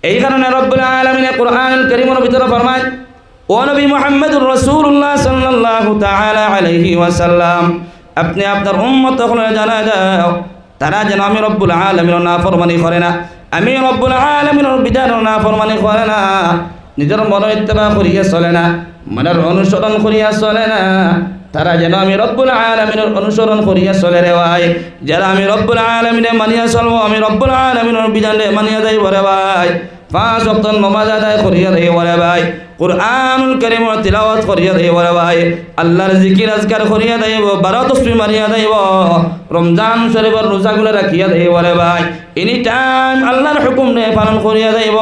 এই কারণে রব্বুল আলামিন কোরআনুল কারীমের ভিতরে ফরমায়, ও নবী মুহাম্মদুর রাসূলুল্লাহ সাল্লাল্লাহু তাআলা আলাইহি ওয়াসাল্লাম, আপনি আপনার উম্মতকে জানায় দাও তারা যেন আমি রব্বুল আলামিনের নাফরমানি করে না, আমি রব্বুল আলামিনের বিধানের নাফরমানি করে না, নিজের মন ইত্তেবা করিয়া চলে না, মনের অনুসরণ করিয়া চলে না, তারা যেন আমি রব্বুল আলামিনের অনুসরণ করিয়া চলে রে ভাই। যারা আমি রব্বুল আলামিনে মানিয়া চলবো, আমি রব্বুল আলামিনের বিধানে মানিয়া যাইব রে ভাই। 5 ওয়াক্ত নামাজ আদায় করিয়া যাইব রে ভাই, কুরআনুল কারীমের তিলাওয়াত করিয়া যাইব রে ভাই, আল্লাহর জিকির আজকার করিয়া যাইব, 12 তাসবিহ মারিয়া যাইব, রমজান শরীফের রোজাগুলো রাখিয়া যাইব রে ভাই। এনি টাইম আল্লাহর হুকুম নে পালন করিয়া যাইব।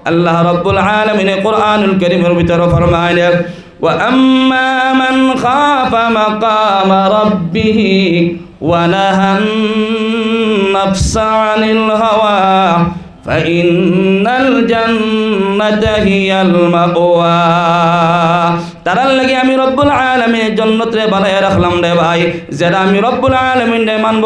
আল্লাহ রব্বুল আলামিন কুরআনুল কারীমের ভিতরে ফরমাইলেন, وأما من خاف مقام ربه ونهى النفس عن الهوى فإن الجنة هي المأوى। তারার লাগে আমি রব্বুল আলামিনের জান্নাতে বানায় রাখলাম রে ভাই। যারা আমি রব্বুল আলামিনে মানব,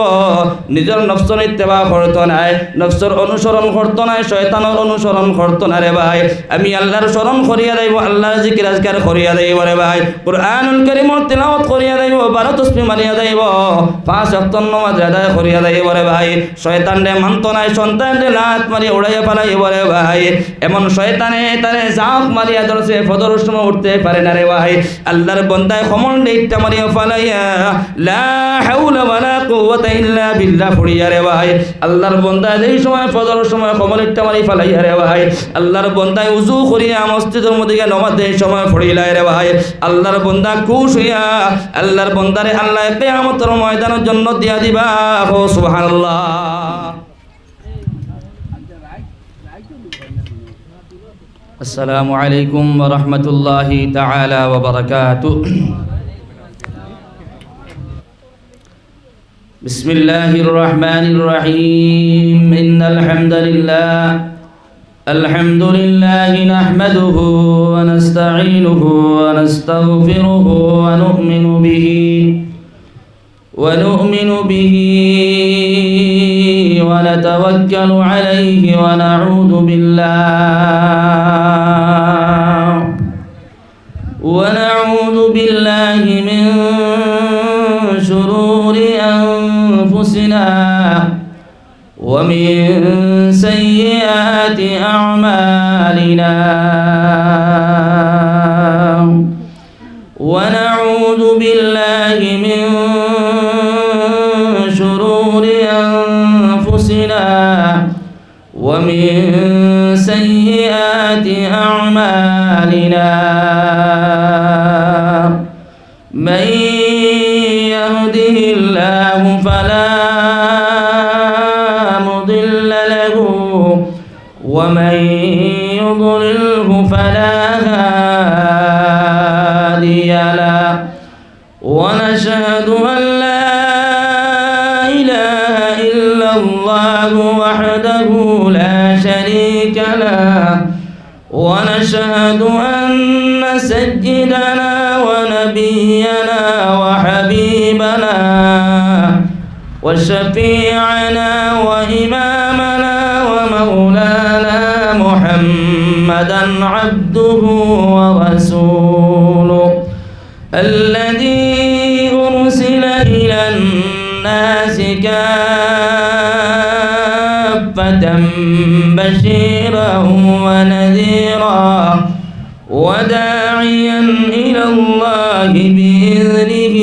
নিজের নফসের ইত্তেবা করতো না, নফসের অনুসরণ করতো না, শয়তানের অনুসরণ করতো না রে ভাই। আমি আল্লাহর স্মরণ করিয়া দেব, আল্লাহর জিকির আজকার করিয়া দেব রে ভাই, কুরআনুল কারীমের তিলাওয়াত করিয়া দেব, 12 তাসবিহ মারিয়া দেব, 5 ওয়াক্ত নামাজ আদায় করিয়া দেব রে ভাই। শয়তান রে মানতো না, সন্তান রে লাত মারিয়া উড়াইয়া পালাইব রে ভাই। এমন শয়তানে তারে জাপ মারিয়া ধরছে, ফজর সময় উঠতে পারে না রে ভাই। আল্লাহর বান্দায় কমল ডেটটা মারিয়া ফালাইয়া লা হাওলা ওয়ালা কুওয়াতা ইল্লা বিল্লাহ পড়িয়া রে ভাই। আল্লাহর বান্দায় যেই সময় ফজর সময় কমল ডেটটা মারি ফালাইয়া রে ভাই। আল্লাহর বান্দায় ওযু করিয়া মসজিদের মধ্যে গিয়ে নামাজ দেই সময় পড়িলাই রে ভাই। আল্লাহর বান্দা খুশ হইয়া আল্লাহর বান্দারে আল্লাহ কিয়ামতের ময়দানের জন্য দিয়া দিবা। ও সুবহানাল্লাহ। السلام عليكم ورحمة الله تعالى وبركاته. بسم الله الرحمن الرحيم. إن الحمد لله نحمده ونستعينه ونستغفره ونؤمن به ونتوكل عليه ونعوذ بالله من شرور أنفسنا ومن سيئات أعمالنا ونعوذ بالله من شرور أنفسنا ومن سيئات أعمالنا من يهده الله فلا مضل له ومن يضلله فلا هادي له ونشهد أن لا إله إلا الله وحده لا شريك له ونشهد أن سيدنا ونبينا وحبيبنا وشفيعنا وإمامنا ومولانا محمدا عبده ورسوله الذي أرسل إلى الناس كافة بشيرا ونذيرا وداعيا إلى الله بإذنه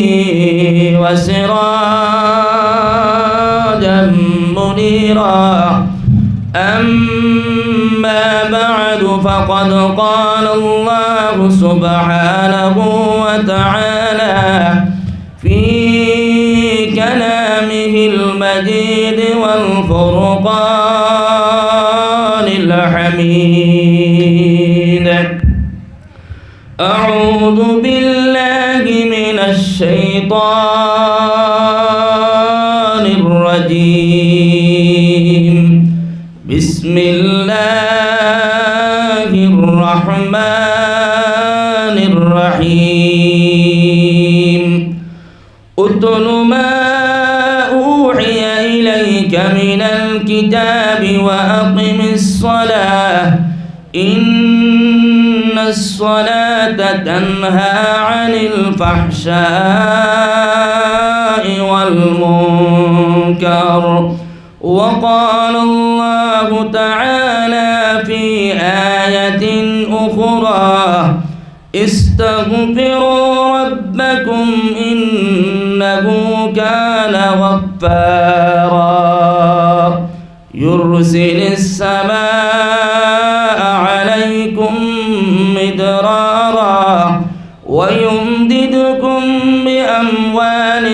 وسراجا منيرا. أما بعد فقد قال الله سبحانه وتعالى في كلامه المجيد والفرقان الحميد. أعوذ بالله من الشيطان الرجيم. بسم الله الرحمن الرحيم. اتل ما أوحي إليك من الكتاب وأقم الصلاة إن الصلاة تنهى عن الفحشاء والمنكر وقال الله تعالى في آية أخرى استغفروا ربكم إنه كان غفارا يرسل السماء عليكم مدرارا ويمددكم بأموال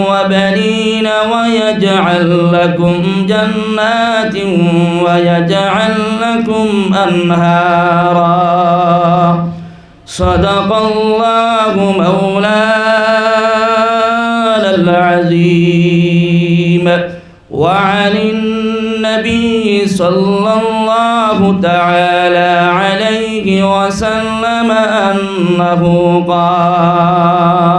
وبنين ويجعل لكم جنات ويجعل لكم أنهارا صدق الله مولانا العظيم وعن النبي صلى الله تعالى عليه وسلم أنه قال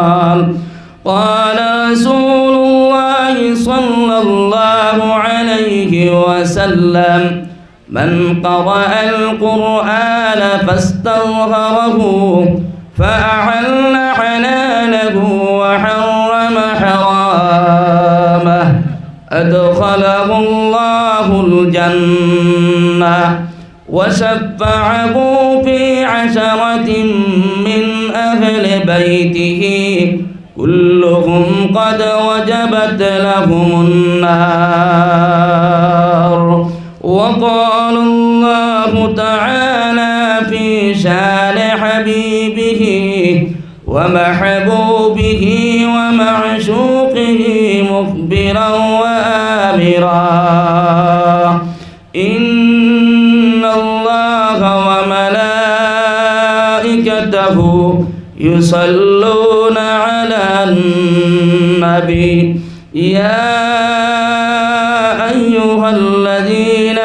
رسول الله صلى الله عليه وسلم من قرأ القرآن فاستظهره فأحل حلاله وحرم حرامه أدخله الله الجنة وشفعه في 10 من أهل بيته كلهم قد وجبت لهم النار وقال الله تعالى في شان حبيبه ومحبوبه ومعشوقه مخبرا وآمرا إن الله وملائكته يصلون على النبي يا أيها الذين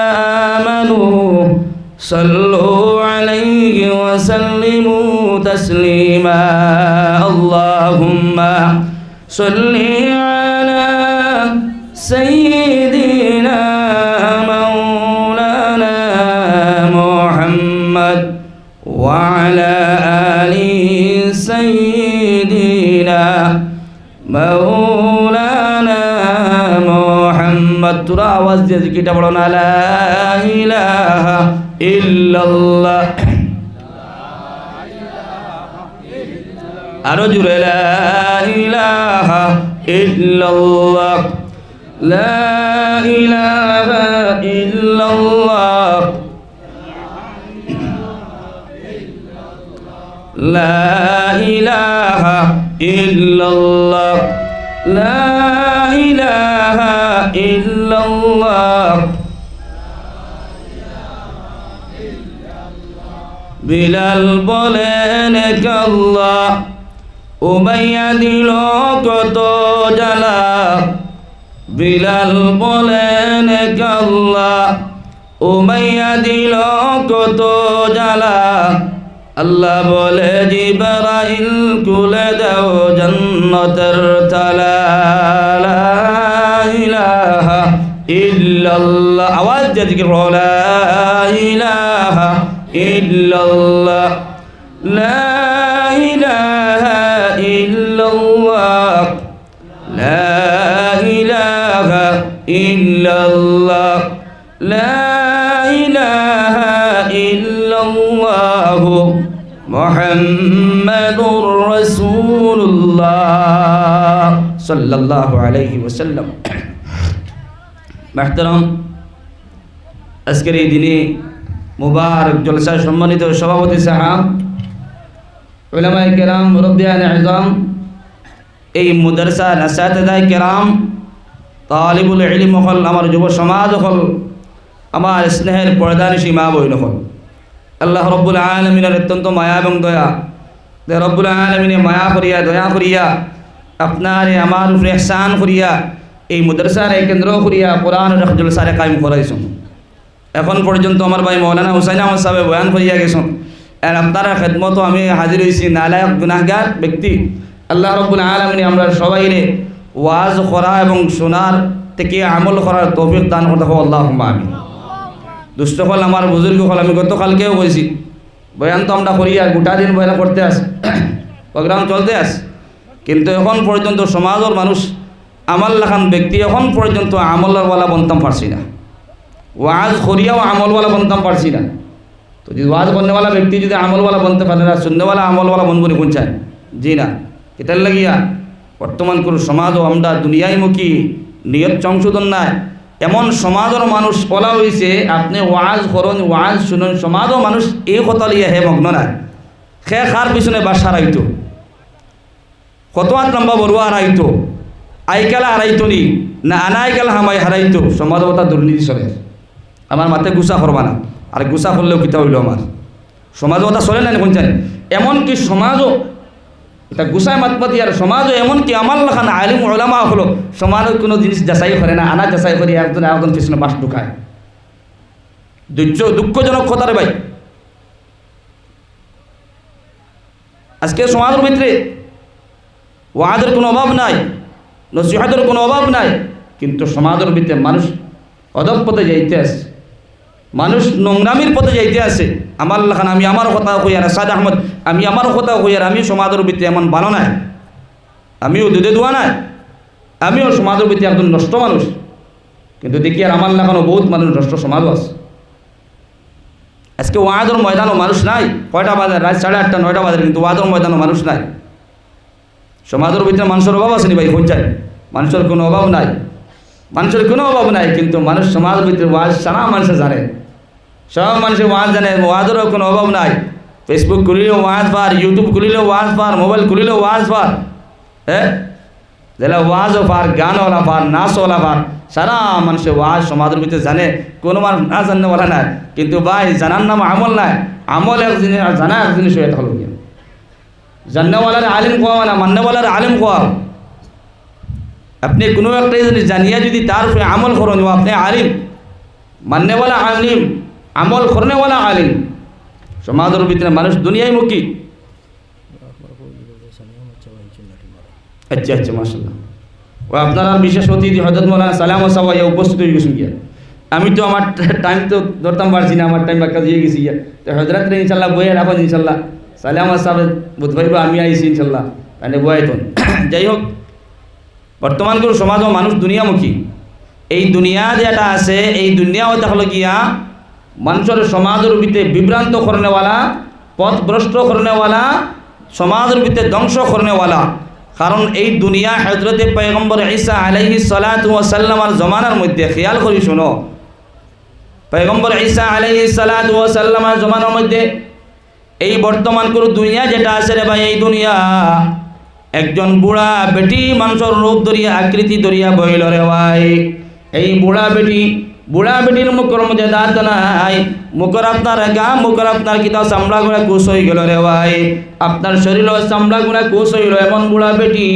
آمنوا صلوا عليه وسلموا تسليما اللهم صل على سيدنا مولانا محمد وعلى آل سيدنا مولانا محمد ترى आवाज দিয়ে জিকিরটা বলো না লা ইলাহা ইল্লাল্লাহ আরো জোরে লা ইলাহা ইল্লাল্লাহ লা ইলাহা ইল্লাল্লাহ লা ইলাহা ইল্লাল্লাহ লা ইলাহা ইল্লাল্লাহ বিলাল বলেন আল্লাহ উমাইয়া দিল কত জ্বালা বিলাল বলেন আল্লাহ উমাইয়া দিল কত জ্বালা আল্লাহ বলে জিবরাইল খুলে দাও জান্নাতের তালা লা ইলাহা ইল্লাল্লাহ আওয়াজ দিয়ে জিকির করো লা ইলাহা ইল্লাল্লাহ লা ইলাহা ইল্লাল্লাহ লা ইলাহা ইল্লাল্লাহ লা ইলাহা ইল্লাল্লাহ মুহাম্মাদুর রাসূলুল্লাহ সাল্লাল্লাহু আলাইহি ওয়াসাল্লাম محترم আজকের এই দিনে মুবারক জলসা সম্মানিত সভাপতি সাহেব উলামায়ে কেরাম মুরব্বিয়ানে আযম এই মাদ্রাসার আসাতিদায়ে কেরাম তালিবুল ইলম হল আমার যুব সমাজ হল আমার স্নেহের পর্দানিশী মা বোন হল আল্লাহ রব্বুল আলামিনের অত্যন্ত মায়া এবং দয়া যে রব্বুল আলামিনে মায়া করিয়া দয়া করিয়া আপনারে আমার উপরে ইহসান করিয়া এই মাদ্রাসার কেন্দ্র করিয়া কোরআন ও জলসারে কায়েম করাইছেন এখন পর্যন্ত আমার ভাই মৌলানা হুসাইন আহমদ সাহেব বয়ান করিয়া গেছেন আর আপনারা খেদমত আমি হাজির হয়েছি নালায়ক গুনাহগার ব্যক্তি আল্লাহ রব্বুল আলামিন আমরা সবাইরে ওয়াজ করা এবং শোনার থেকে আমল করার তৌফিক দান করতে হবে আল্লাহুম্মা আমিন দুষ্ট হল আমার বুজুর্গ হল, আমি গতকালকেও কইছি বয়ান তো আমরা করি আর গোটা দিন বয়ান করতে আস, প্রোগ্রাম চলতে আস, কিন্তু এখন পর্যন্ত সমাজের মানুষ আমল লাখান ব্যক্তি এখন পর্যন্ত আমলওয়ালা বনতাম পারছি না, ওয়াজ করিয়াও আমলওয়ালা বনতাম পারছি না। তো যদি ওয়াজ করনেওয়ালা ব্যক্তি যদি আমলওয়ালা বনতে পারে না, শুননেওয়ালা আমলওয়ালা বনবনি কোন চায়? জি না। এটার লাগিয়া বর্তমান কোনো সমাজও আমরা দুনিয়াইমুখী নিয়ত সংশোধন নাই, এমন সমাজের মানুষ বলা হয়েছে আপনি ওয়াজ করুন, ওয়াজ শুনুন, সমাজও মানুষ এই কথা লিয়ে হে মগ্ন নাই। খে খার পিছনে বাসা হারাইতো, কত হাত লম্বা বড়ুয়া হারাইতো, আইকালা হারাইতো নি না আনাইকালা হামাই হারাইতো, সমাজবতা দুর্নীতি চলে। আমার মাথায় গুছা করবা না, আর গুছা করলেও কিতা হইল আমার সমাজবতা চলে না কোন চাই। এমনকি সমাজও এটা গুছায় মাতপাতি, আর সমাজও এমনকি আমার লেখান আলিম ওলামা হলো সমাজের কোনো জিনিস যাচাই করে না, আনা যাচাই করে একজন একজন পিছনে বাস ঢুকায়। দুঃখজনক কথা রে ভাই। আজকে সমাজের ভিতরে ওয়াজের কোনো অভাব নাই, নসিহতের কোনো অভাব নাই, কিন্তু সমাজের ভিতরে মানুষ অধপ পথে যাইতে আছে, মানুষ নোংরামির পথে যাইতে আছে। আমার লেখান আমি আমার কথা কইয়ার সাদ আহমদ, আমি আমার কথা কইয়ার আমি সমাজের ভিতরে এমন ভালো নাই, আমিও দুধে দোয়া নাই, আমিও সমাজের ভিতরে একজন নষ্ট মানুষ, কিন্তু দেখি আর আমার লেখানো বহুত মানুষ নষ্ট সমাজও আছে। আজকে ওয়াজের ময়দানও মানুষ নাই, কয়টা বাজে? রাত 8:30 9টা বাজে, কিন্তু ওয়াজের ময়দানও মানুষ নাই। সমাজের ভিতরে মানুষের অভাব আছে নি ভাই? কোন চাই? মানুষের কোনো অভাব নাই, মানুষের কোনো অভাব নাই, কিন্তু মানুষ সমাজের ভিতরে ওয়াজ সারা মানুষে জানে, সব মানুষের ওয়াজ জানে, ওয়াজেরও কোনো অভাব নাই। ফেসবুক খুলিলেও ওয়াজ পার, ইউটিউব খুলিলেও ওয়াজ পার, মোবাইল খুলিলেও ওয়াজ পার, হ্যাঁ যেটা ওয়াজও পার, গানওয়ালা পার, নাচওয়ালা পার, সারা মানুষের ওয়াজ সমাজের ভিতরে জানে, কোনো মানুষ না জাননেওয়ালা নাই। কিন্তু ভাই জানার নাম আমল নাই, আমল এক জিনিস আর জানা এক জিনিস হয়ে থাকলো। জান্নেওয়ালার আলিম কোয়া না, মান্যওয়ালার আলিম কোয়া। আপনি কোনো একটা জিনিস জানিয়া যদি তার উপরে আমল করেন, আপনি আলিম, মান্যওয়ালা আলিম, আমল করনেওয়ালা আলিম। সমাজের ভিতরে মানুষ দুনিয়াইমুখী। আচ্ছা আচ্ছা, মাশাআল্লাহ। ও আপনারা বিশেষ অতিথি হযরত মাওলানা সালাম সাওয়া উপস্থিত হয়ে গেছেন গিয়া। আমি তো আমার টাইম তো ধরতাম পারছি না, আমার টাইম বাক্কা দিয়ে গেছি গিয়া। তো হযরত ইনশাআল্লাহ বইয়ে রাখুন, ইনশাআল্লাহ সালাম সাহেব বুধবাই আমি আইছি ইনশাআল্লাহ, মানে বয়াইতন। যাই হোক, বর্তমান কোনো সমাজও মানুষ দুনিয়ামুখী। এই দুনিয়া যেটা আছে, এই দুনিয়াও দেখলো গিয়া মানুষের সমাজের ভিতরে বিভ্রান্ত করনেওয়ালা, পথভ্রষ্ট করনেওয়ালা, সমাজের ভিতরে ধ্বংস করনেওয়ালা। কারণ এই দুনিয়া হযরতে পয়গম্বর ঈসা আলাইহিস সালাতু ওয়াস সালামের জমানার মধ্যে, খেয়াল করি শুনো, পয়গম্বর ঈসা আলাইহিস সালাতু ওয়াস সালামের জমানার মধ্যে এই বর্তমান কোনো দুনিয়া যেটা আছে রে ভাই, এই দুনিয়া একজন বুড়া বেটি মানুষের রূপ ধরিয়া, আকৃতি ধরিয়া বইল রে ভাই। এই বুড়া বেটির মুখের মধ্যে দাঁত নাই, মুখের আপনার গা, মুখের আপনার কিতা চামড়া গুলা কুচ হয়ে গেল রে ভাই, আপনার শরীরের চামড়া গুলা কুচ হইল। এমন বুড়া বেটি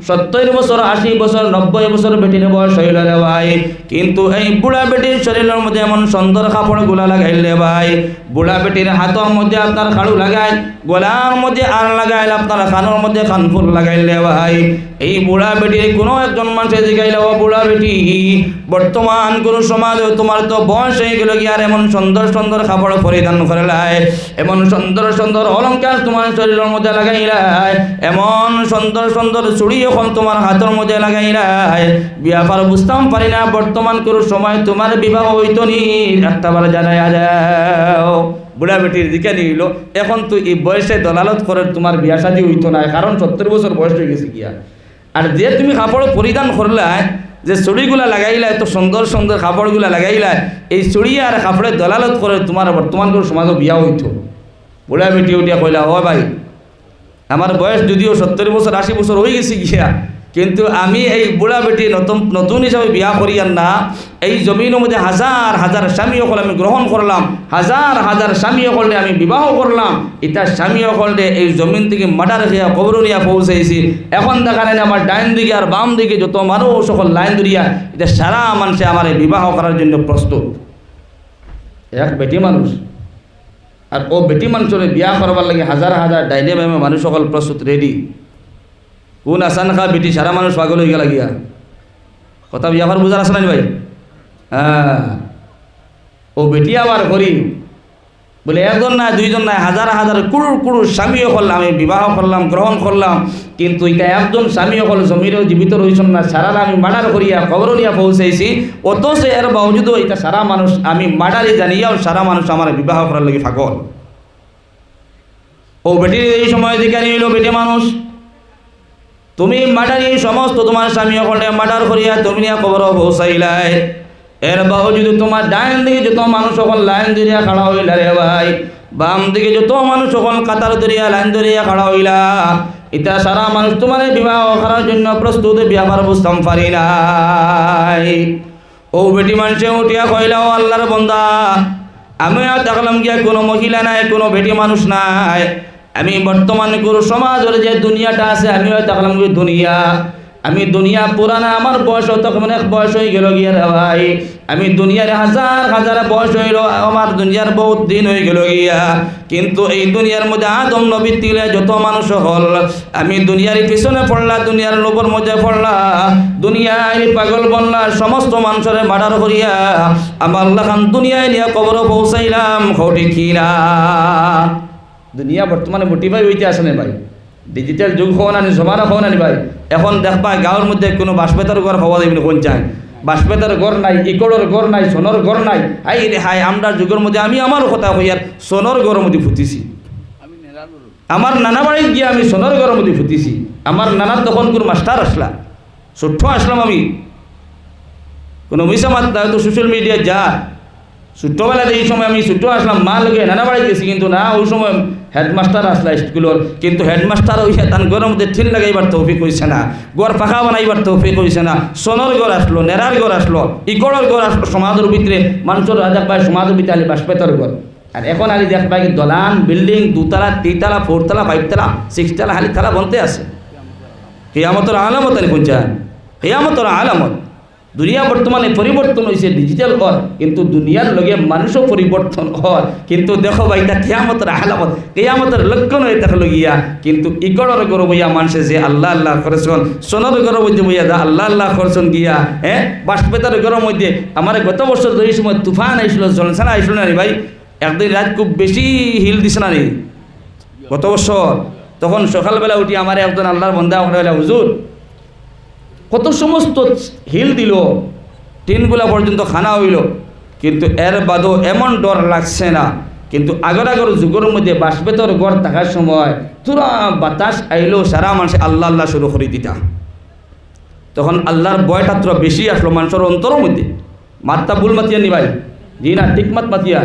70 বছর, 80 বছর, 90 বছর বেটির বয়স হইল রে ভাই। কিন্তু এই বুড়া বেটির শরীরের মধ্যে এমন সুন্দর কাপড় গুলা লাগাইল রে ভাই। বুড়া বেটির হাতের মধ্যে আপনার খাড়ু লাগাইল, গলার মধ্যে আর লাগাইল, আপনার কানের মধ্যে কানফুল লাগাইল রে ভাই। এই বুড়া বেটির কোনো একজন মানুষের জিগাইল, ও বুড়া বেটি, বর্তমান কোন সমাজে তোমার তো বয়স হয়ে গেল গিয়ে, আর এমন সুন্দর সুন্দর কাপড় পরিধান করলাই, এমন সুন্দর সুন্দর অলঙ্কার তোমার শরীরের মধ্যে লাগাইলাই, এমন সুন্দর সুন্দর চুড়ি এখন তোমার হাতের মধ্যে লাগাইলাই, বিয়াপার বুঝতাম পারি না বর্তমান কোন সময় তোমার বিবাহ হইতো নি, একটাবার জানাই যাও। বুড়া বেটির দিকে নিল, এখন তুই এই বয়সে দলালত করে তোমার বিয়া শাদী হইতো না, কারণ 70 বছর বয়স হয়ে গেছে গিয়া। আর যে তুমি কাপড় পরিধান করলাই, যে চুড়িগুলা লাগাইলা, এত সুন্দর সুন্দর কাপড়গুলা লাগাইলা, এই চুড়ি আর কাপড়ের দলালত করে তোমার বর্তমান কোন সমাজও বিয়া হইতো। বুড়া বেটি উঠিয়া কইলা, ও ভাই, আমার বয়স যদিও 70 বছর 80 বছর হয়ে গেছে গিয়া, কিন্তু আমি এই বুড়া বেটি নতুন হিসাবে বিয়া করিয়ার না, এই জমিনের মধ্যে হাজার হাজার স্বামী হল আমি গ্রহণ করলাম, হাজার হাজার স্বামী হলে আমি বিবাহ করলাম, এটা স্বামী হলে এই জমিন থেকে মাটার খেয়া কবর নিয়ে পৌঁছাইছি। এখন দেখা নেই আমার ডাইন দিকে আর বাম দিকে যত মানুষ সকল লাইন ধরিয়া, এটা সারা মানুষে আমার বিবাহ করার জন্য প্রস্তুত। এক বেটি মানুষ, আর ও বেটি মানুষের বিয়া করবার লাগে হাজার হাজার ডাইনে বামে মানুষ সকল প্রস্তুত রেডি। কোন আসান খা বেটি সারা মানুষ পাগল হয়ে গেল গিয়া, কথা বিয়াবার বুঝার আসে না ভাই? হ্যাঁ, ও ও বেটি আবার গরিব, বলে একজন না দুইজন না হাজার হাজার কুড়ুর কুড়ুর স্বামীও করলাম, আমি বিবাহ করলাম, গ্রহণ করলাম, কিন্তু এটা একজন স্বামীও হল জমিরও জীবিত রয়েছেন না, সারা আমি মার্ডার করিয়া খবরও নিয়ে পৌঁছাইছি, অথচ এর বাবজুদও এটা সারা মানুষ আমি মার্ডারই জানিয়াও সারা মানুষ আমার বিবাহ করার লাগে পাগল। ও বেটির এই সময় দিকে নিল, বেটি মানুষ তুমি মার্ডারি সমস্ত তোমার স্বামীও করলে মার্ডার করিয়া তুমি নিয়ে খবরও পৌঁছাইলাই, এর বাবজুদ তোমার ডাইন দিকে যত মানুষ সকল লাইন ধরিয়া খাড়া হইলা রে ভাই, বাম দিকে যত মানুষ সকল কাতার ধরিয়া লাইন ধরিয়া খাড়া হইলা, এটা সারা মানুষ তোমার বিবাহ করার জন্য প্রস্তুত, বিবাহ বুঝতাম পারি নাই। ও বেটি মানুষে উঠিয়া কইলা, ও আল্লাহর বান্দা, আমি দেখলাম গিয়া কোনো মহিলা নাই, কোনো বেটি মানুষ নাই, আমি বর্তমান কোনো সমাজের যে দুনিয়াটা আছে আমি দেখলাম দুনিয়া, আমি দুনিয়া পুরানা, আমার বয়স তখন অনেক বয়স হয়ে গেল গিয়া রে ভাই, আমি দুনিয়ার হাজার হাজার বয়স হইল, আমার দুনিয়ার বহুত দিন হয়ে গেল গিয়া, কিন্তু এই দুনিয়ার মধ্যে আদম নবী তিলে যত মানুষ হল, আমি দুনিয়ার পিছনে পড়লা, দুনিয়ার লোভর মধ্যে পড়লা, দুনিয়ায় পাগল বনলা, সমস্ত মানুষের মার্ডার করিয়া আমার লাখান দুনিয়ায় নিয়ে কবর পৌঁছাইলাম, খটি কিনা। দুনিয়া বর্তমানে মোটিভাই হইতে আসে না ভাই, ডিজিটাল যুগ হওয়া না, জমানা হওয়া না ভাই। এখন দেখবা গাঁৱৰ মধ্যে কোনো বাঁশবেতার ঘর হওয়া যাবে কোন চায়, বাঁশবেতার ঘর নাই, ইকড়ের ঘর নাই, সোনর ঘর নাই। হাই রে হাই, আমরা যুগের মধ্যে আমি আমার কথা হইয়ার সোনর ঘরের মধ্যে ফুটিছি, আমার নানা বাড়িতে গিয়ে আমি সোনর ঘরের মধ্যে ফুটিছি। আমার নানার তখন কোনো মাস্টার আসলা, ছোট্ট আসলাম আমি, কোনো মিশা মাত হয়তো সোশ্যাল মিডিয়া যা, ছোট্টবেলাতে এই সময় আমি ছোট্ট আসলাম, মা লগে নানা বাড়ি গেছি, কিন্তু না ওই সময় হেডমাস্টার আসলা স্কুলের, কিন্তু হেডমাস্টার হইয়া তার ঘরের মধ্যে ঠিল লাগাইবার তৌফিক হয়েছে না, ঘর পাখা বানাইবার তৌফিক হয়েছে না। সোনর ঘর আসলো, নেড়ার ঘর আসলো, ইকড়ের ঘর আসলো, সমাজের ভিতরে মানুষের রাজা পায়, সমাজের ভিতরে আলি বাঁশবেতার ঘর। আর এখন আলি দেখ পাই দলান বিল্ডিং, 2 তলা 3 তলা 4 তলা 5 তলা 6 তলা হালি তলা বনতে আছে। কিয়ামতের আলামত আনি পৌঁছায়, কিয়ামতের আলামত। দুনিয়া বর্তমানে পরিবর্তন হয়েছে, ডিজিটাল ঘর, কিন্তু দুনিয়ার লগে মানুষও পরিবর্তন হয়। কিন্তু দেখো ভাই, এটা কিয়ামতের আলামত, কিয়ামতের লক্ষণ হয়ে থাকলো গিয়া। কিন্তু ইকড়ের ঘর বইয়া মানুষে যে আল্লাহ আল্লাহ করেছেন, সোনার ঘর মধ্যে বইয়া যা আল্লাহ আল্লাহ করেছেন গিয়া, বাঁশবেতার ঘরের মধ্যে আমার গত বছর এই সময় তুফান আইসলো, জলসানা আইসলো না রে ভাই, একদিন রাত খুব বেশি হিল দিছে না রে গত বছর। তখন সকালবেলা উঠি আমার একজন আল্লাহর বন্দা ওখানে, হুজুর কত সমস্ত হিল দিল, টিনগুলা পর্যন্ত খানা হইল, কিন্তু এর বাদও এমন ডর লাগছে না। কিন্তু আগর যুগের মধ্যে বাঁশবেতার ঘর থাকার সময় তুরা বাতাস আইলেও সারা মানুষ আল্লাহ আল্লাহ শুরু করে দিতা, তখন আল্লাহর ভয়টা তোরা বেশি আসলো মানুষের অন্তরের মধ্যে। মাত্রা ভুল মাতিয়া নি ভাই, জি না, ঠিক মাত মাতিয়া।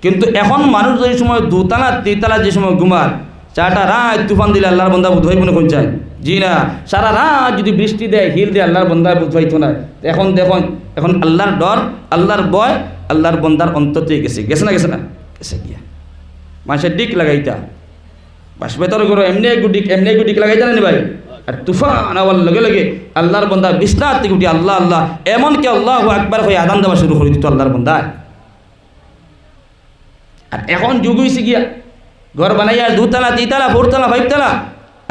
কিন্তু এখন মানুষ যে সময় 2 তলা 3 তলা যে সময় ঘুমার, 4টা রাত তুফান দিলে আল্লাহর বন্দা বুধ হয় মনে কোন চায়, জি না, সারা রাত যদি বৃষ্টি দেয়, হিল দেয়, আল্লাহর বন্দা বুধ হইতো না। এখন দেখুন, এখন আল্লাহর ডর, আল্লাহর ভয় আল্লাহর বন্দার অন্তরে গেছে, গেছে না গেছে না গেছে গিয়া। মানুষের ডিক লাগাইতা, বাঁশবেতার ঘর এমনি একটু ডিক লাগাইতা না ভাই। আর তুফান আওয়ার লগে লগে আল্লাহর বন্দা বিছনার থেকে উঠি আল্লাহ আল্লাহ, এমনকি আল্লাহু আকবার হয়ে আদান দেওয়া শুরু করে দিত আল্লাহর বন্দা। আর এখন যুগ হয়েছে গিয়া ঘর বানাইয়া 2 তলা 3 তলা 4 তলা 5 তলা,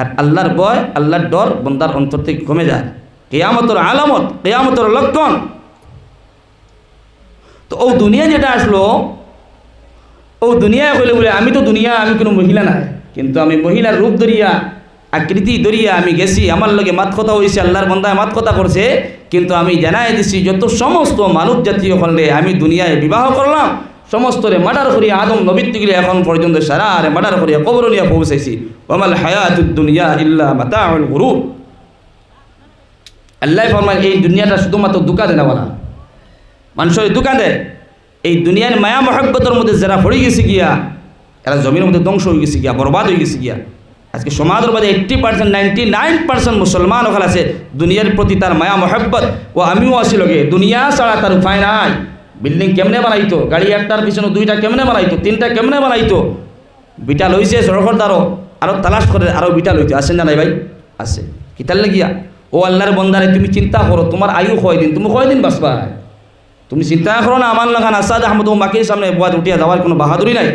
আর আল্লাহর ভয় আল্লাহর ডর বন্দার অন্তর থেকে কমে যায়। কিয়ামতের আলামত, কিয়ামতের লক্ষণ। তো ও দুনিয়া যেটা আসলো, ও দুনিয়ায় কইলে বলে আমি তো দুনিয়া, আমি কোনো মহিলা নাই, কিন্তু আমি মহিলার রূপ ধরিয়া, আকৃতি ধরিয়া আমি গেছি, আমার লগে মাত কথা হয়েছে, আল্লাহর বন্দায় মাত কথা করছে, কিন্তু আমি জানাই দিছি যত সমস্ত মানব জাতীয় হলে আমি দুনিয়ায় বিবাহ করলাম, সমস্তরে মার্ডার করিয়া আদম নবীর থেকে এখন পর্যন্ত সারা আরে মার্ডার করিয়া কবর নিয়ে পৌঁছাইছি। ওয়ামাল হায়াতুদ দুনিয়া ইল্লা মাতাউল গুরুর। আল্লাহ ফরমান এই দুনিয়াটা শুধুমাত্র দুকা দেনা বলা, মানুষের দুকা দেয়। এই দুনিয়ার মায়া মহব্বতের মধ্যে যারা পড়ে গেছে গিয়া, এরা জমির মধ্যে ধ্বংস হয়ে গেছে গিয়া, বরবাদ হয়ে গেছে গিয়া। আজকে সমাজের মধ্যে 80% 99% মুসলমান ওখানে আছে দুনিয়ার প্রতি তার মায়া মহব্বত। ও আমিও আসি লগে, দুনিয়া ছাড়া তার উপায় নাই। বিল্ডিং কেমনে বানাইতো, গাড়ি একটার পিছনে 2টা কেমনে বানাইতো, 3টা কেমনে বানাইতো, বিটা লইছে সরকারদারও, আরও তালাশ করে আরও বিটা লইতে আসেন না নাই ভাই, আছে কিতার লাগিয়া। ও আল্লাহর বন্দারে তুমি চিন্তা করো, তোমার আয়ু কয়দিন, তুমি কয়দিন বাঁচবা, তুমি চিন্তা করো না। আমার লাগান আসাদ আহমদ ও মাকির সামনে বাদ উঠিয়া যাওয়ার কোনো বাহাদুরি নাই,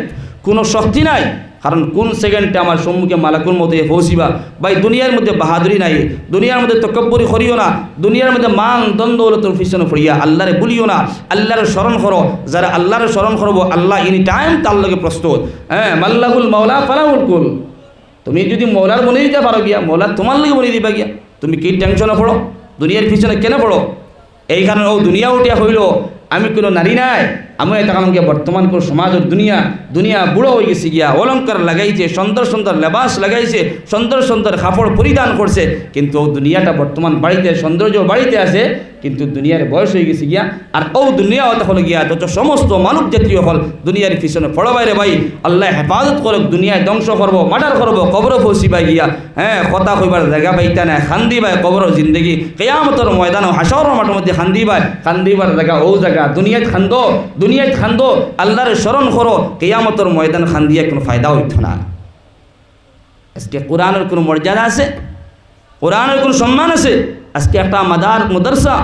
কোনো শক্তি নাই, কারণ কোন সেকেন্ডে আমার সম্মুখে মালাকুল মতে পৌঁছিবা। ভাই দুনিয়ার মধ্যে বাহাদুরি নাই, দুনিয়ার মধ্যে তকব্বরি করিও না, দুনিয়ার মধ্যে মান দ্বন্দ্বলতর পিছনে পড়িয়া আল্লাহরে বলিও না, আল্লাহর স্মরণ করো। যারা আল্লাহর স্মরণ করবো আল্লাহ এনি টাইম তার লগে প্রস্তুত। হ্যাঁ, মাল্লাহুল মাওলা ফালাহুল কুল। তুমি যদি মৌলার বনে দিতে পারো গিয়া, মৌলা তোমার লগে বনে দিবা গিয়া। তুমি কি টেনশনে পড়ো, দুনিয়ার পিছনে কেন পড়ো? এই কারণে ও দুনিয়া উঠিয়া হইল আমি কোনো নারী নাই, আমি তখন গিয়া বর্তমান কোন সমাজের দুনিয়া বুড়ো হয়ে গেছে গিয়া, অলঙ্কার লাগাইছে, সুন্দর সুন্দর লেবাস লাগাইছে, সুন্দর সুন্দর কাপড় পরিধান করছে, কিন্তু ও দুনিয়াটা বর্তমান বাড়িতে সৌন্দর্য বাড়িতে আছে, কিন্তু দুনিয়ার বয়স হয়ে গেছে গিয়া। আর ও দুনিয়া হলে গিয়া যত সমস্ত মানব জাতীয় হল দুনিয়ার পিছনে পড়ো বাইরে ভাই। আল্লাহ হেফাজত করুক, দুনিয়ায় ধ্বংস করবো, মার্ডার করবো, কবর পৌঁছিবাই গিয়া। হ্যাঁ, কথা কইবার জায়গা পাইতা না, খান্দি বাই কবর জিন্দগি কেয়ামতর ময়দান হাসর মাঠের মধ্যে খান্দিবার জায়গা ও জায়গা। দুনিয়ায় খান্দো, আল্লাহর স্মরণ করো, কেয়ামতর ময়দান খান্দিয়া কোনো ফায়দা হইত না। আজকে কোরআনের কোনো মর্যাদা আছে, কোরআনের কোনো সম্মান আছে? আজকে একটা মুদারসা,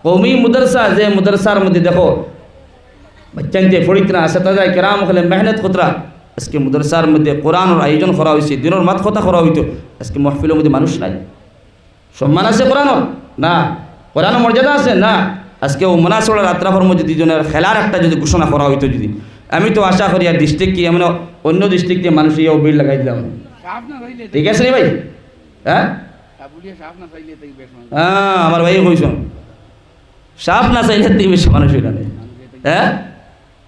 কৌমি মুদারসা, যে মুদারসার মধ্যে দেখো বাচ্চান যে পড়িতরা আছে তাদের কেরাম হলে মেহনত কতরা। আজকে মুদারসার মধ্যে কোরআনের আয়োজন করা হয়েছে, দিনের মাত কথা করা হইতো। আজকে মহফিলের মধ্যে মানুষ নাই। সম্মান আছে কোরআনের? না। কোরআনের মর্যাদা আছে? না। আজকে ও মনাসড়ার আত্রাফর মধ্যে দুজনের খেলার একটা যদি ঘোষণা করা হইতো, যদি আমি তো আশা করি আর ডিস্ট্রিক্ট কি এমন অন্য ডিস্ট্রিক্টে মানুষ ইয়েও বিল লাগাই দিলাম। ঠিক আছে রে ভাই? হ্যাঁ, আমার ভাই কইস সাপ না চাইলে তুই বেশি মানুষ হইল। হ্যাঁ,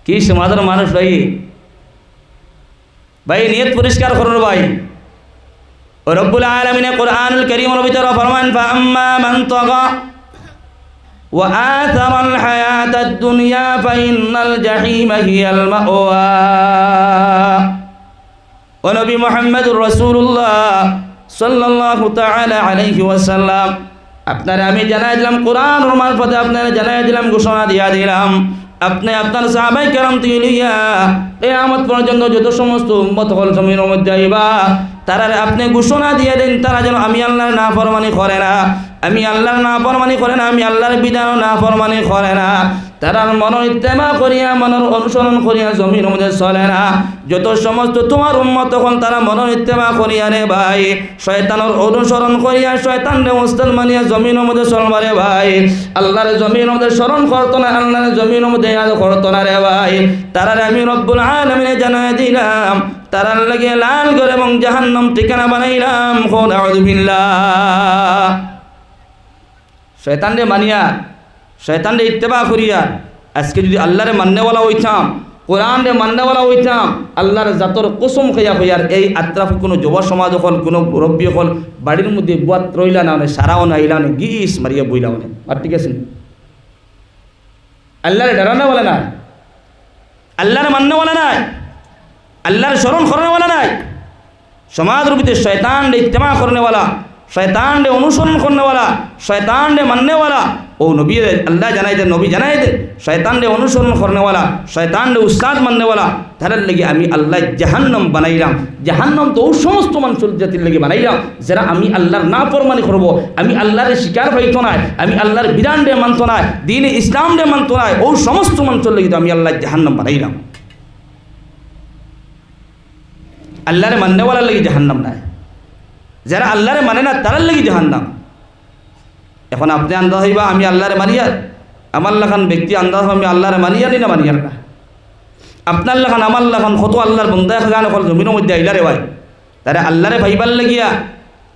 কি সমাজের মানুষ ভাই। নিয়ত পরিষ্কার করুন ভাই। রব্বুল আলামিন কুরআনুল কারীমের ভিতরে ফরমান, ফাআম্মা মান তাগা ওয়া আথারাল হায়াতাদ দুনিয়া ফাইন্নাল জাহিমা হিয়াল মাওয়া। ও নবী মুহাম্মদুর রাসূলুল্লাহ সাল্লাল্লাহু তাআলা আলাইহি ওয়াসাল্লাম, আপনারা আমি জানাই দিলাম, কোরআনের মারফতে আপনারা জানাই দিলাম, ঘোষণা দিয়া দিলাম, আপনি আপনার সাহাবায়ে কেরাম থেকে লইয়া কিয়ামত পর্যন্ত যত সমস্ত উম্মত হল জমিনের মধ্যে আইবা, তারা আপনি ঘোষণা দিয়ে দেন তারা যেন আমি আল্লাহর নাফরমানি করে না, আমি আল্লাহর নাফরমানি করে না, আমি আল্লাহর বিধান নাফরমানি করে না। তারা মনের ইত্তেমা করিয়া, মনের অনুসরণ করিয়া জমিনের মধ্যে চলে না। যত সমস্ত তোমার উম্মত তখন তারা মনের ইত্তেমা করিয়া রে ভাই, শয়তানের অনুসরণ করিয়া, শয়তানরে মুস্তাল মানিয়া জমিনের মধ্যে চলবা রে ভাই। আল্লাহর জমিনের মধ্যে স্মরণ করতো না, আল্লাহর জমিনের মধ্যে ইয়াদ করতো না রে ভাই। তারারে আমি রব্বুল আলামিনে জানাই দিলাম, তারার লাগে লাল করে এবং জাহান্নাম ঠিকানা বানাইলাম। আউযু বিল্লাহ। শয়তানরে মানিয়া, শয়তানরে ইত্তেবা করিয়া আজকে যদি আল্লাহরে মান্নেওয়ালা হইতাম, কোরআনরে মান্নেওয়ালা হইতাম, আল্লাহর জাতর কসম খাইয়া হইয়ার এই আত্রাফ কোনো যুব সমাজ হল, কোনো মুরব্বী হল বাড়ির মধ্যে বুয়াত রইলা না, সারাও না ইলা না, গিস মারিয়া বইলাও না। আর ঠিক আছে, আল্লাহরে ডরানোওয়ালা নাই, আল্লাহরে মান্নেওয়ালা নাই, আল্লাহর স্মরণ করানোওয়ালা নাই। সমাজের ভিতরে শয়তানরে ইত্তেমা করনেওয়ালা, শয়তানরে অনুসরণ করনেওয়ালা, শয়তানরে মাননেওয়ালা, ও নবী আল্লাহ জানাই দেন, নবী জানাই দেন, শয়তানরে অনুসরণ করনেওয়ালা, শয়তানরে উস্তাদ মাননেওয়ালা, তাদের লেগে আমি আল্লাহ জাহান্নাম বানাইলাম। জাহান্নাম তো ও সমস্ত মানুষের জাতির লেগে বানাইলাম যারা আমি আল্লাহর নাফরমানি করব, আমি আল্লাহর শিকার হইতো না, আমি আল্লাহর বিধান রে মানতো না, দ্বীনে ইসলাম রে মানতো না, ও সমস্ত মানুষের লেগে তো আমি আল্লাহ জাহান্নাম বানাইলাম। আল্লাহরে মাননেওয়ালার লেগে জাহান্নাম নাই, যারা আল্লাহরে মানে না তারার লেগে জাহান্নাম। এখন আপনি আন্দাজ হইবা আমি আল্লাহরে মানিয়ার, আমার লাখান ব্যক্তি আন্দাজ আমি আল্লাহরে মানিয়ারি না মানিয়ার না। আপনার লাখান আমার লাখান কত আল্লাহর বন্ধা গান কল জমিনের মধ্যে আইলারে ভাই, তারা আল্লাহরে ভাইবার লাগিয়া,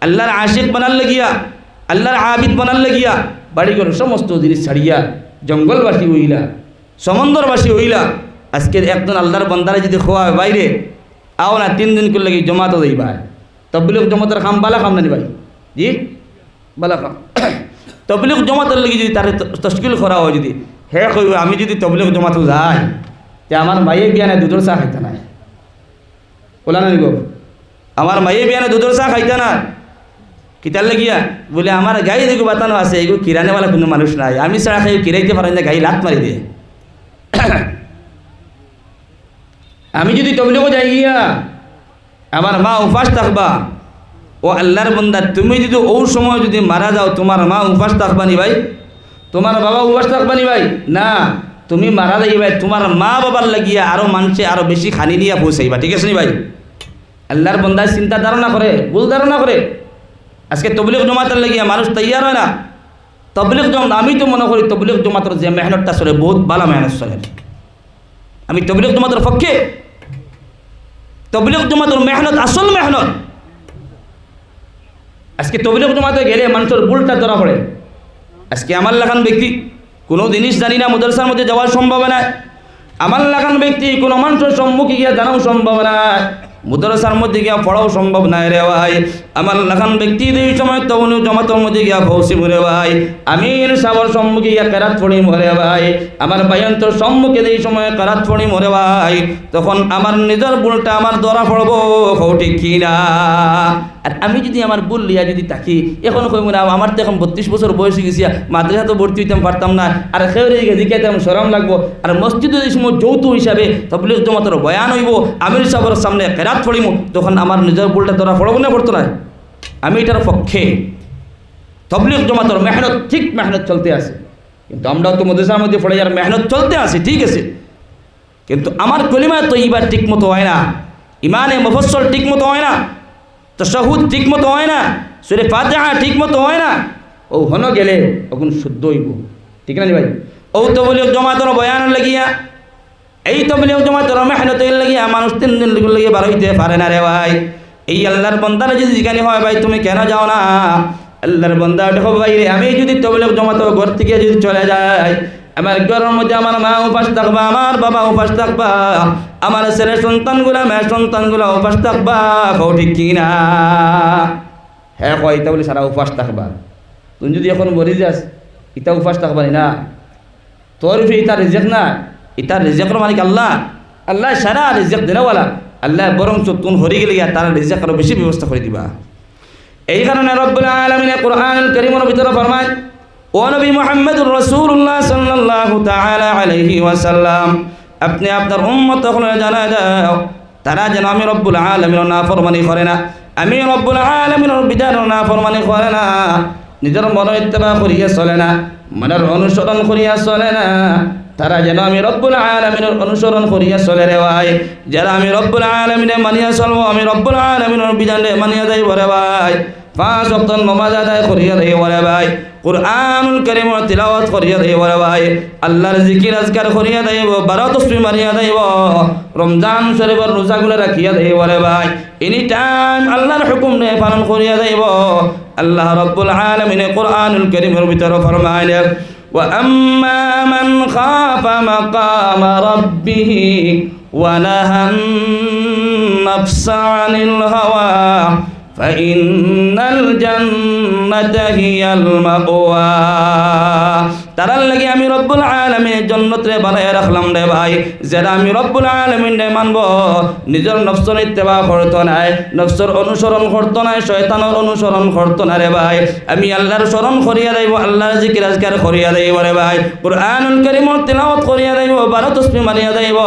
আল্লাহর আশিক বানার লাগিয়া, আল্লাহর আবিদ বানার লাগিয়া বাড়ি করে সমস্ত জিনিস ছাড়িয়া জঙ্গলবাসী হইলা, সমন্দরবাসী হইলা। আজকে একজন আল্লাহর বন্দারে যদি খোয়া বাইরে আও না 3 দিন করলে জমাতো দেইবা, তবলিগ জমাতের খাম বালা খাম না ভাই, জি বালা খাম। তবলিগ জমাতের লাগি যদি তার তশকিল করা হয়, যদি হে কইব আমি যদি তবলিগ জমাতে যাই তে আমার মাইয়ে বিয়ানে দুধের চা খাইতে না, বলা না গো, আমার মাইয়ে বিয়ানে দুধের চা খাইতে না, কিতার লাগিয়া বলে আমার গাই দেখো বাতানো আছে, এগুলো কিরানেওয়ালা কোনো মানুষ নাই, আমি ছাড়া খাই কিরাইতে পারেন না, গাই লাত মারি দিয়ে। আমি যদি তবলিগ যাই গিয়া আমার মা উপাস থাকবা, ও আল্লাহর বন্দা তুমি যদি ও সময় যদি মারা যাও তোমার মা উপাস থাকবানি ভাই, তোমার বাবা উপাস থাকবানি ভাই না, তুমি মারা যাই ভাই তোমার মা বাবার লাগিয়া আরো মানুষে আরো বেশি খানি নিয়ে পৌঁছাইবা। ঠিক আছে নি ভাই? আল্লাহর বন্দায় চিন্তা ধারণা করে, ভুল ধারণা করে। আজকে তবলিগ জমাতের লাগিয়া মানুষ তৈয়ার হয় না। তবলিগ জমাত, আমি তো মনে করি তবলিগ জমাতের যে মেহনতটা চলে বহুত ভালো মেহনত চলে। আমি তবলিগ জমাতের পক্ষে। তবলিগ জমাতের মেহনত আসল মেহনত। আজকে তবলিগ জমাতে গেলে মানুষের ভুলটা ধরা পড়ে। আজকে আমার লাগান ব্যক্তি কোনো জিনিস জানি না, মাদ্রাসার মধ্যে যাওয়ার সম্ভাবনা। আমার লাগান ব্যক্তি কোনো মানুষের সম্মুখে গিয়ে জানাও সম্ভব না, মাদ্রাসার মধ্যে গিয়া পড়াও সম্ভব না রে ভাই। আমার লাগান ব্যক্তি এই সময় তবলিগ জমাতের মধ্যে গিয়া পৌঁছি মরে ভাই। আমির সাবর সম্মুখে গিয়া কেরাত পড়ি মরে ভাই। আমার ভাইয়ান্তর সম্মুখে এই সময় কেরাত পড়ি মরে ভাই। তখন আমার নিজের ভুলটা আমার ধরা পড়বো, ঠিক কি না? আর আমি যদি আমার ভুল লিয়া যদি থাকি, এখন কইব না আমার তো এখন 32 বছর বয়স হয়ে গেছি, মাদ্রাসা তো ভর্তি হইতাম পারতাম না, আর খেয়ে জিজ্ঞাইতাম শরম লাগবো। আর মসজিদে এই সময় যৌথ হিসাবে তবলিগ জমাতের বয়ান হইব, আমির সাহেবের সামনে কেরাত পড়িব, তখন আমার নিজের ভুলটা ধরা পড়ব না পড়তো না? আমি এটার পক্ষে। তবলিগ জমাতের মেহনত ঠিক মেহনত চলতে আছে, কিন্তু আমরাও তো মাদ্রাসার মধ্যে পড়ে যার মেহনত চলতে আছে, ঠিক আছে, কিন্তু আমার কলিমা তো এইবার ঠিক মতো হয় না, ইমানে মুফাসসল ঠিক মতো হয় না, তাশাহুদ ঠিক মতো হয় না, সূরা ফাতিহা ঠিক মতো হয় না। ও হন গেলে তখন শুদ্ধ হইব, ঠিক না ভাই? ও তবলিগ জমাতের বয়ান লাগিয়া, এই তবলিগ জমাতের মেহনতের লাগিয়া মানুষ 3 দিন লাগিয়ে বার হইতে পারে না রে ভাই। এই আল্লাহর বান্দারা যদি জিজ্ঞাসা হয় ভাই তুমি কেন যাও না, আল্লাহর বান্দা দেখো ভাই রে, আমি যদি তবলিগ জমাতের ঘর থেকে যদি চলে যাই, আমার ঘরের মধ্যে আমার মা উপাস থাকবা, আমার বাবা উপাস থাকবা, আমার ছেলে সন্তানগুলা মেয়ে সন্তানগুলা উপাস থাকবা, ঠিক কি না? হ্যাঁ কয় এটা বলে সারা উপাস থাকবা। তুই যদি এখন মরি যাস, ইটা উপাস থাকবা না, তোর ইটা রিজেক্ট না, ইটা রিজেক্টর মালিক আল্লাহ। আল্লাহ সারা রিজেক্ট দেওয়ালা আল্লাহ, বরং তুন হরি গেলে তার রিজেক্ট আরো বেশি ব্যবস্থা করে দিবা। এই কারণে রব্বুল আলামিন কোরআনুল কারীমের ভিতরে ফরমায়, ও নবী মুহাম্মদুর রাসূলুল্লাহ সাল্লাল্লাহু তাআলা আলাইহি ওয়াসাল্লাম, আপনি আপনার উম্মতকে জানায় দাও তারা যেন আমি রব্বুল আলামিনের নাফরমানি করে না, আমি রব্বুল আলামিনের বিধানের নাফরমানি করে না, নিজের মনের ইত্তেবা করিয়া চলে না, মনের অনুসরণ করিয়া চলে না। তারা যেন আমি রব্বুল আলামিনের অনুসরণ করিয়া চলে রে ভাই। যারা আমি রব্বুল আলামিনে মানিয়া চলবো, আমি রব্বুল আলামিনের বিধানে মানিয়া যাইব রে ভাই। 5 ওয়াক্ত নামাজ আদায় করিয়া যাইব রে ভাই, কুরআনুল কারীমের তিলাওয়াত করিয়া যাইব রে ভাই, আল্লাহর জিকির আজকার করিয়া যাইব, 12 তাসবিহ মারিয়া যাইব, রমজান শরীফের রোজাগুলো রাখিয়া যাইব রে ভাই। এনি টাইম আল্লাহর হুকুম নে পালন করিয়া যাইব। আল্লাহ রাব্বুল আলামিন কুরআনুল কারীমের ভিতরে ফরমাইলেন, وأما من خاف مقام ربه ونهى النفس عن الهوى فإن الجنة هي المأوى। তারার লাগি আমি রব্বুল আলামিনের জান্নাতে বানায় রাখলাম রে ভাই। যারা আমি রব্বুল আলামিনে মানব, নিজের নফসের ইত্তেবা করতো না, নফসের অনুসরণ করতো না, শয়তানের অনুসরণ করতো না রে ভাই। আমি আল্লাহর স্মরণ করিয়া দেব, আল্লাহর জিকির আজকার করিয়া দেব রে ভাই, কুরআনুল কারীমের তিলাওয়াত করিয়া দেব, 12 তাসবিহ মারিয়া দেব,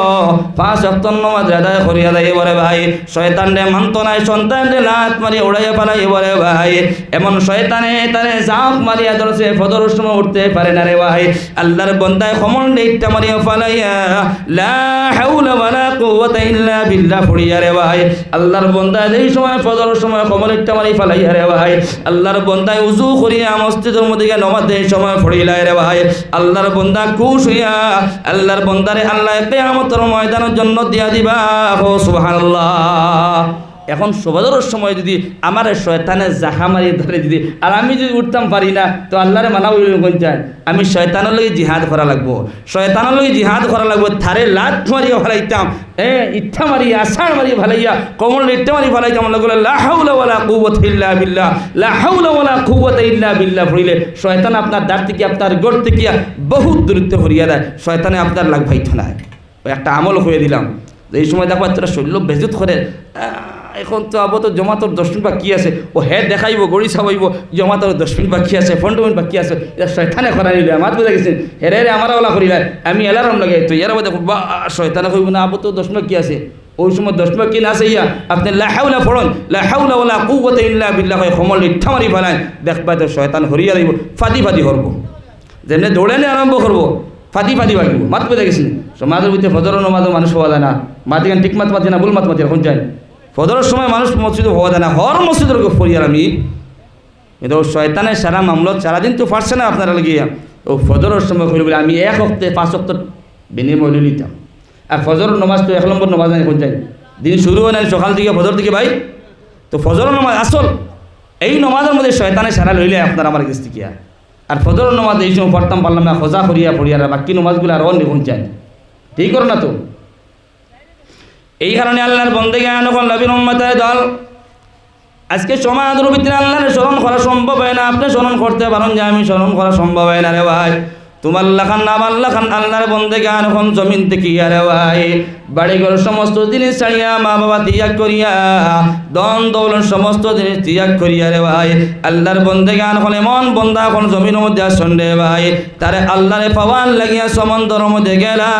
5 ওয়াক্ত নামাজ আদায় করিয়া দেব রে ভাই। শয়তানরে মানতো না, সন্তানরে লাত মারি উড়াইয়া পালাইব রে ভাই। এমন শয়তানে তারে জাপ মারিয়া ধরছে, ফজরের সময় উঠতে পারে না রে ভাই। আল্লাহর বান্দায় খমল ডেটটা মারিয়া ফালাইয়া লা হাওলা ওয়ালা কুওয়াতা ইল্লা বিল্লাহ পড়িয়া রে ভাই। আল্লাহর বান্দায় যেই সময় ফজরের সময় খমল ডেটটা মারি ফালাইয়া রে ভাই। আল্লাহর বান্দায় ওযু করিয়া মসজিদের মধ্যে গিয়ে নামাজ দেই সময় পড়িলা রে ভাই। আল্লাহর বান্দা খুশ হইয়া আল্লাহর বান্দারে আল্লাহ কিয়ামতের ময়দানের জন্য দিয়া দিবা। ও সুবহানাল্লাহ। এখন সবাদরের সময় যদি আমার শয়তানের জাহা মারি ধরে যদি আর আমি যদি উঠতাম পারি না, তো আল্লাহরে মানা কোন চান? আমি শয়তানের লগে জিহাদ করা লাগবো, শয়তানের লগে জিহাদ করা লাগবো। থারে লাত মারিয়া ভালাইতাম, ইচ্ছা মারিয়া আষাঢ় মারিয়া ভালাইয়া কমল ইচ্ছা মারি ভালাইতাম, লাগলে লা হাওলা ওয়ালা কুওয়াতা ইল্লা বিল্লাহ, লা হাওলা ওয়ালা কুওয়াতা ইল্লা বিল্লাহ পড়িলে শয়তান আপনার দাঁড় থেকে আপনার গোড় থেকে বহুত দূরত্ব হরিয়া দেয়, শয়তানে আপনার লাগ ভাইতো না। ওই একটা আমল হয়ে দিলাম, এই সময় দেখো তোরা শৈল্য বেজুত করে। এখন তো আবো তো জমাতর 10 মিনিট বাকি আছে, ও হ্যাঁ দেখাইব গড়ি চাবাইব, জমাতর 10 মিনিট বাকি আছে, 15 মিনিট বাকি আছে, শয়তানে করা নিলে আমার বোঝা গেছেন হেরে রে আমার ওলা করিলাই। আমি অ্যালার্ম লাগাই তো ইয়ার দেখো বা শয়তানে কইব না আবো তো 10 মিনিট কি আছে, ওই সময় 10 মিনিট কি না আছে ইয়া আপনি লা হাওলা পড়ুন, লা হাওলা ওয়ালা কুওয়াতা ইল্লা বিল্লাহ খমল ইচ্ছা মারি ফেলায়, দেখবা তো শয়তান হরিয়া দিব, ফাদি ফাদি করবো, যেমনি দৌড়ানি আরম্ভ করবো, ফাদি ফাদি বাড়িব। মাত পেয়ে গেছিলেন সমাজের ভিতরে ফজর নমাজও মানুষ হওয়া যায় না, মাতিগান ঠিক মাত মাতি না ভুল মাত মাতি এখন যায় ফজরের সময় মানুষ মসজিদে হওয়া যায় না, হর মসজিদের পড়িয়ার আমি কিন্তু শয়তানের সারা মামলত সারাদিন তো ফাটছে না আপনারা লাগিয়া ও ফজরের সময় করি বলে আমি এক হপ্তাহে 5 ওয়াক্ত বিনিময় নিতাম। আর ফজরের নামাজ তো 1 নম্বর নামাজ এখন যাই, দিন শুরু হয় না সকাল থেকে ফজর থেকে ভাই। তো ফজরের নামাজ আসল, এই নামাজের মধ্যে শয়তানের সারা লইলে আপনার আমার কাছ থেকে। আর ফজরের নামাজ এই সময় পড়তাম পারলাম না, খোঁজা করিয়া বাকি নামাজগুলো আর অন্য এখন চাই, ঠিক করো না তো। এই কারণে আল্লাহর বন্দেগি আনকল নবীর উম্মতের দল আজকে সমাজের ভিতরে আল্লাহর স্মরণ করা সম্ভব হয় না। আপনি স্মরণ করতে পারেন যে আমি স্মরণ করা সম্ভব হয় না রে ভাই। তোমার লাখান আমার লাখান আল্লাহর বন্দেগি আনকল জমিন থেকে রে ভাই বাড়ি ঘর সমস্ত জিনিস ছাড়িয়া মা বাবা ত্যাগ করিয়া দন দৌলত সমস্ত জিনিস ত্যাগ করিয়া রে ভাই আল্লাহর বন্দেগি আনকল এমন বন্দা এখন জমিনের মধ্যে আসন রে ভাই তারে আল্লাহরে পাওয়ার লাগিয়া সমন্দরের মধ্যে গেলা।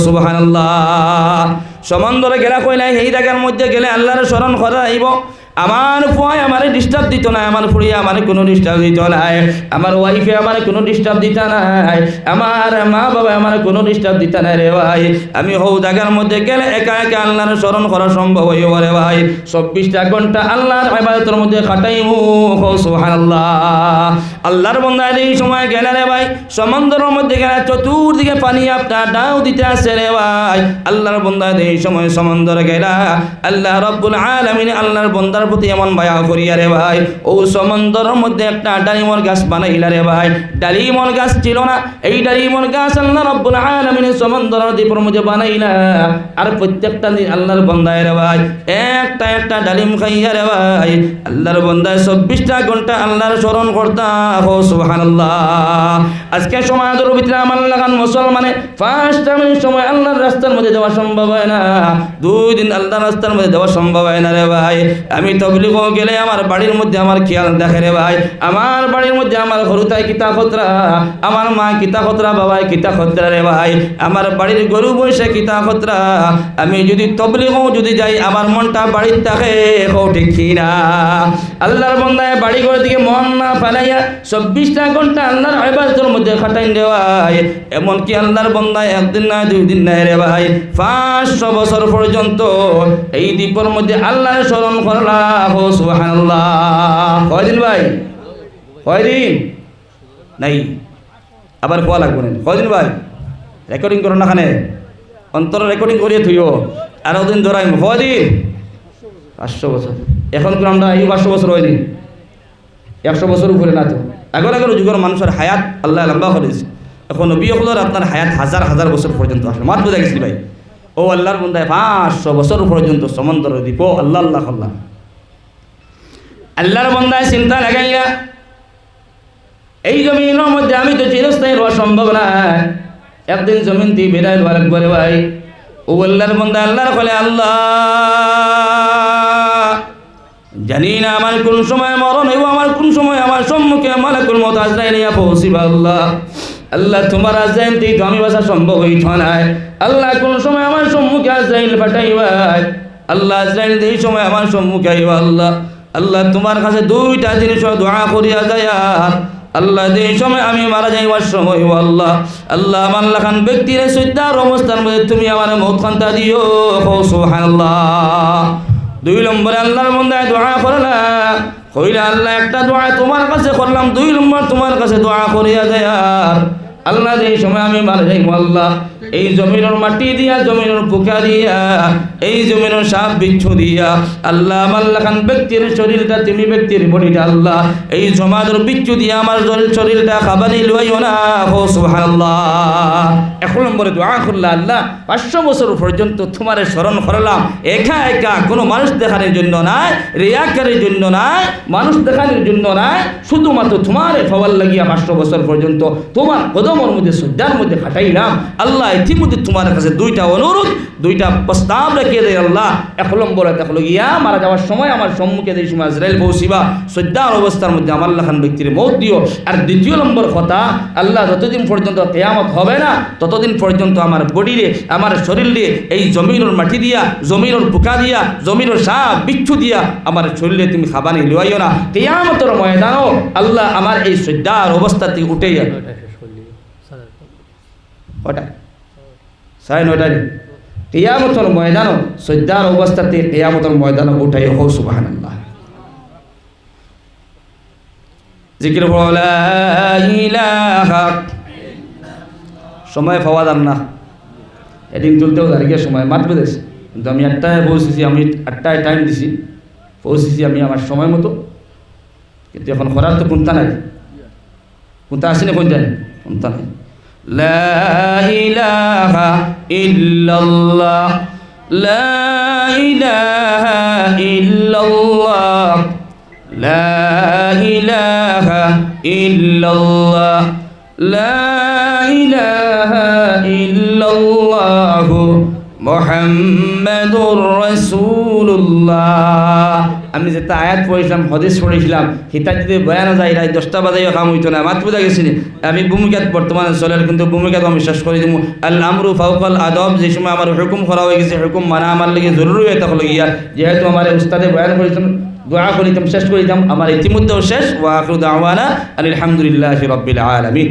সুবহানাল্লাহ। সমন্দরে গেলা কইলা এই জায়গার মধ্যে গেলে আল্লাহর স্মরণ করা আইব। আমার ফুয়াই আমারে ডিস্টার্ব দিত না, আমার ফুড়িয়া আমারে কোনো ডিস্টার্ব দিত নাই, আমার ওয়াইফে আমারে কোনো ডিস্টার্ব দিত নাই, আমার মা বাবা আমারে কোনো ডিস্টার্ব দিত না রে ভাই। আমি হৌ জায়গার মধ্যে গেলে একা একা আল্লাহর স্মরণ করা সম্ভব হইব রে ভাই। 24টা ঘন্টা আল্লাহর ইবাদতের মধ্যে কাটাইমু। সুবহানাল্লাহ। আল্লাহর বান্দা এই সময় গেলে রে ভাই সমুদ্রের মধ্যে গেলে চতুর্দিকে পানি আপনার ডাউ দিতে আসে রে ভাই। আল্লাহর বান্দা এই সময় সমুদ্রে গেলা আল্লাহ রাব্বুল আলামিন আল্লাহর বান্দার প্রতি এমন মায়া করিয়া রে ভাই ও সমুদ্রের মধ্যে একটা ডালিমর গাছ বানাইলা রে ভাই। ডালিমর গাছ ছিল না, এই ডালিমর গাছ আল্লাহ রাব্বুল আলামিন সমুদ্রের দ্বীপের মধ্যে বানাইলা। আর প্রত্যেকটা দিন আল্লাহর বান্দায় রে ভাই একটা একটা ডালিম খাইয়া রে ভাই আল্লাহর বান্দায় 24টা ঘন্টা আল্লাহর স্মরণ করতা। সুবহানাল্লাহ। আজকে সমাজের ভিতরে আমার লাগান মুসলমানে 5টা মিনিট সময় আল্লাহর রাস্তার মধ্যে যাওয়া সম্ভব হয় না, 2 দিন আল্লাহর রাস্তার মধ্যে যাওয়া সম্ভব হয় না রে ভাই। আমি তবলিগ গেলে আমার বাড়ির মধ্যে আমার খেয়াল দেখে রে ভাই, আমার বাড়ির মধ্যে আমার হরুতাই কিতা খতরা, আমার মা কিতা খতরা, বাবাই কিতা খতরা রে ভাই, আমার বাড়ির গরু বসে কিতা খতরা। আমি যদি তবলিগ যদি যাই আমার মনটা বাড়ির থাকে ঠিক না। আল্লাহর বান্দায় বাড়ি ঘরের দিকে মন না ফেলাইয়া 24টা ঘন্টা আল্লাহর ইবাদতের মধ্যে খাটাই রে ভাই। এমনকি আল্লাহর বান্দায় 1 দিন না 2 দিন নাই রে ভাই 500 বছর পর্যন্ত এই দ্বীপের মধ্যে আল্লাহর স্মরণ করলা। সুবহানাল্লাহ। কয়দিন ভাই? কয়দিন নাই আবার কোয়া লাগবে না। কয়দিন ভাই? রেকর্ডিং করো না খানে অন্তর রেকর্ডিং করিয়ে থইও আরো দিন ধরাইম। কয়দিন? 500 বছর। এখন তো আমরা এই 500 বছর হয়নি, 100 বছর উপরে না তো। আগের যুগের মানুষের হায়াত আল্লাহ লম্বা করেছে। এখন নবী হলের আপনার হায়াত হাজার হাজার বছর পর্যন্ত আসলে মাত বোঝা গেছিল ভাই। ও আল্লাহর বন্দায় 500 বছর পর্যন্ত সমুদ্র দ্বীপ আল্লাহ আল্লাহ আল্লাহ। আল্লাহর বন্দায় চিন্তা লাগাইয়া এই জমিনের মধ্যে আমি তো চিরস্থায়ী হওয়া সম্ভব না, একদিন জমিন দিয়ে বেড়াই হওয়া লাগবে রে ভাই। ও আল্লাহর বন্দা আল্লাহর ফলে আল্লাহ জানি না আমার কোন সময় মরণ হইব, আমার কোন সময় আমার সম্মুখে মালাকুল মউত আজরাইল পৌঁছিবা। আল্লাহ আল্লাহ তোমার আজরাইল দিয়ে তো আমি বাসা সম্ভব হইত না। আল্লাহ কোন সময় আমার সম্মুখে আজরাইল পাঠাইবা। আল্লাহ আজরাইল এই সময় আমার সম্মুখে আইবা। আল্লাহ আল্লাহ তোমার কাছে 2টা জিনিস দোয়া করিয়া যায়। আল্লাহ এই সময় আমি মারা যাইবার সময় আল্লাহ আল্লাহ আমার লাখান ব্যক্তির সজ্জার অবস্থার মধ্যে তুমি আমার মউত খান্তা দিও। সুবহানাল্লাহ। 2 নম্বরে আল্লাহর বান্দায় দোয়া করলা কইলা আল্লাহ একটা দোয়া তোমার কাছে করলাম, 2 নম্বর তোমার কাছে দোয়া করিয়া যায়। আল্লাহ এই সময় আমি মারা যাইব আল্লাহ এই জমিনের মাটি দিয়া, জমিনের পোকা দিয়া, এই জমিনের সাপ বিচ্ছু দিয়া আল্লাহ আমার লাখান ব্যক্তির শরীরটা তুমি ব্যক্তির বডিটা আল্লাহ এই জমাদের বিচ্ছু দিয়া আমার শরীরটা খাবারই লইও না। সুবহানাল্লাহ। 1 নম্বরে দোয়া করলা আল্লাহ 500 বছর পর্যন্ত তোমার স্মরণ করলাম একা একা, কোনো মানুষ দেখানোর জন্য নাই, রিয়াকারের জন্য নাই, মানুষ দেখানোর জন্য নাই, শুধুমাত্র তোমার ফওয়াল লাগিয়া 500 বছর পর্যন্ত তোমার কদমের মধ্যে সজ্জার মধ্যে খাটাইলাম। আল্লাহ ইতিমধ্যে তোমার কাছে 2টা অনুরোধ, 2টা প্রস্তাব রেখে দেয় আল্লাহ। 1 নম্বরে দেখলো গিয়া মারা যাওয়ার সময় আমার সম্মুখে এই সময় আজরাইল পৌঁছিবা, সজ্জার অবস্থার মধ্যে আমার লাখান ব্যক্তির মউত দিও। আর 2য় নম্বর কথা আল্লাহ যতদিন পর্যন্ত কিয়ামত হবে না ততদিন পর্যন্ত আমার বডিরে, আমার শরীরে এই জমিনের মাটি দিয়া, জমিনের পোকা দিয়া, জমিনের সাপ বিচ্ছু দিয়া আমার শরীরে তুমি খাবানি লইও না। কিয়ামতের ময়দানও আল্লাহ আমার এই সজ্জার অবস্থা থেকে উঠে যাবে। 9:30 কিয়ামতের ময়দানও সজ্জার অবস্থাতে কিয়ামতের ময়দানও উঠাই হোক সুবহানাল্লাহ। জিকির লা ইলাহা, সময় পাওয়া যান না, এদিন চলতেও দাঁড়িয়ে সময় মাত বেঁধেছে, কিন্তু আমি 8টায় পৌঁছেছি, আমি 8টায় টাইম দিছি, পৌঁছেছি আমি আমার সময় মতো। কিন্তু এখন করার তো কোনটা নাই, কোনটা আসেনি, কোন জানি কোনটা নাই। লা ইলাহা ইল্লাল্লাহ, লা ইলাহা ইল্লাল্লাহ, লা ইলাহা ইল্লাল্লাহ, লা ইলাহা ইল্লাল্লাহ মুহাম্মাদুর রাসূলুল্লাহ। আমি যেটা আয়াত পড়েছিলাম, হাদিস পড়েছিলাম, সেটা যদি বয়ানো যায় রাত 10টা বাজাইও কাম হইতো না, মাত্র বুঝা গেছি। আমি ভূমিকাত বর্তমানে চলের, কিন্তু ভূমিকাত আমি শেষ করে দিব। আল আমরু ফাওকাল আদব, যে সময় আমার হুকুম করা হয়ে গেছে, হুকুম মানা আমার লাগে জরুরি হয়ে থাকলো গিয়া, যেহেতু আমার উস্তাদে বয়ান করেছেন, দোয়া করিতাম, শেষ করিতাম, আমার ইতিমধ্যেও শেষ। ওয়া আখিরু দাওয়ানা আলহামদুলিল্লাহি রাব্বিল আলামিন।